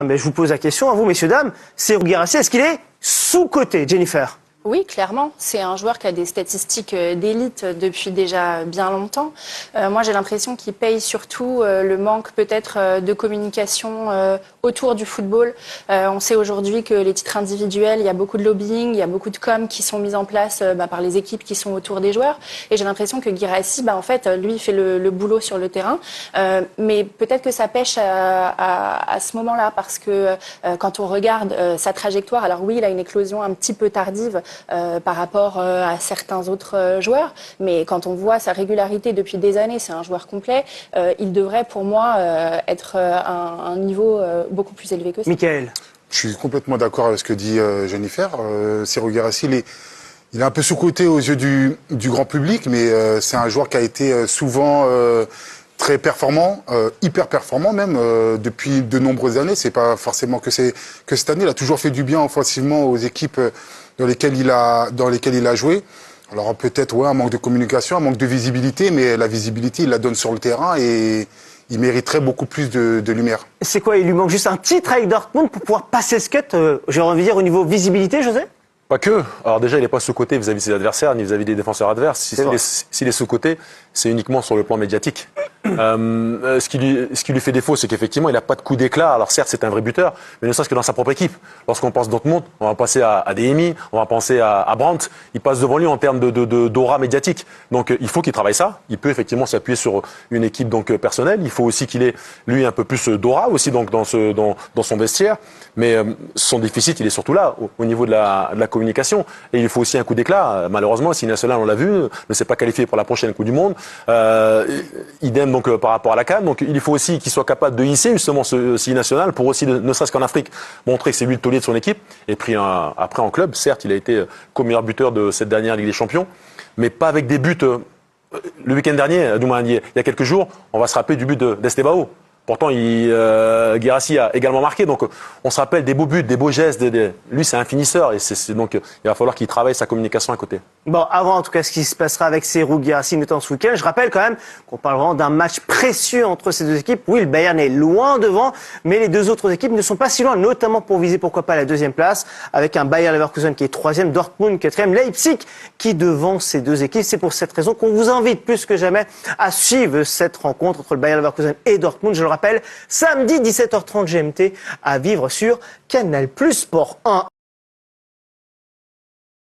Mais je vous pose la question à vous, messieurs, dames. Serhou Guirassy, est-ce qu'il est sous-coté, Jennifer? Oui, clairement. C'est un joueur qui a des statistiques d'élite depuis déjà bien longtemps. Moi, j'ai l'impression qu'il paye surtout le manque peut-être de communication autour du football. On sait aujourd'hui que les titres individuels, il y a beaucoup de lobbying, il y a beaucoup de com qui sont mises en place par les équipes qui sont autour des joueurs. Et j'ai l'impression que Guirassy, en fait, lui, il fait le boulot sur le terrain. Mais peut-être que ça pêche à ce moment-là parce que quand on regarde sa trajectoire, alors oui, il a une éclosion un petit peu tardive par rapport à certains autres joueurs. Mais quand on voit sa régularité depuis des années, c'est un joueur complet. Il devrait, pour moi, être à un niveau beaucoup plus élevé que ça. Michael. Je suis complètement d'accord avec ce que dit Jennifer. Serhou Guirassy, il est un peu sous-coté aux yeux du grand public, mais c'est un joueur qui a été souvent très performant, hyper performant même, depuis de nombreuses années. C'est pas forcément que cette année. Il a toujours fait du bien offensivement aux équipes dans lesquelles il a joué. Alors peut-être un manque de communication, un manque de visibilité, mais la visibilité, il la donne sur le terrain et il mériterait beaucoup plus de lumière. C'est quoi? Il lui manque juste un titre avec Dortmund pour pouvoir passer ce cut, j'ai envie de dire, au niveau visibilité, José? Pas que. Alors déjà, il n'est pas sous-coté vis-à-vis de ses adversaires, ni vis-à-vis des défenseurs adverses. S'il est sous-coté, c'est uniquement sur le plan médiatique. Ce qui lui fait défaut, c'est qu'effectivement, il n'a pas de coup d'éclat. Alors certes, c'est un vrai buteur, mais ne serait-ce que dans sa propre équipe. Lorsqu'on pense Dortmund, on va penser à Adeyemi, on va penser à Brandt. Il passe devant lui en termes d'aura médiatique. Donc il faut qu'il travaille ça. Il peut effectivement s'appuyer sur une équipe donc personnelle. Il faut aussi qu'il ait, lui, un peu plus d'aura aussi donc dans son vestiaire. Mais son déficit, il est surtout là, au niveau de la communication. Et il faut aussi un coup d'éclat. Malheureusement, si national, on l'a vu, ne s'est pas qualifié pour la prochaine Coupe du Monde. Idem donc par rapport à la CAN. Donc il faut aussi qu'il soit capable de hisser justement ce CI national pour aussi, ne serait-ce qu'en Afrique, montrer que c'est lui le taulier de son équipe. Et puis après en club, certes, il a été co-meilleur buteur de cette dernière Ligue des Champions, mais pas avec des buts. Le week-end dernier, il y a quelques jours, on va se rappeler du but d'Estebao. Pourtant, Guirassy a également marqué. Donc, on se rappelle des beaux buts, des beaux gestes. Lui, c'est un finisseur. Et donc, il va falloir qu'il travaille sa communication à côté. Bon, avant, en tout cas, ce qui se passera avec Serhou Guirassy, notamment ce week-end, je rappelle quand même qu'on parle vraiment d'un match précieux entre ces deux équipes. Oui, le Bayern est loin devant, mais les deux autres équipes ne sont pas si loin, notamment pour viser, pourquoi pas, la deuxième place, avec un Bayer Leverkusen qui est troisième, Dortmund quatrième, Leipzig qui devance ces deux équipes. C'est pour cette raison qu'on vous invite plus que jamais à suivre cette rencontre entre le Bayer Leverkusen et Dortmund. Je le rappelle, samedi 17h30 GMT à vivre sur Canal+ Sport 1.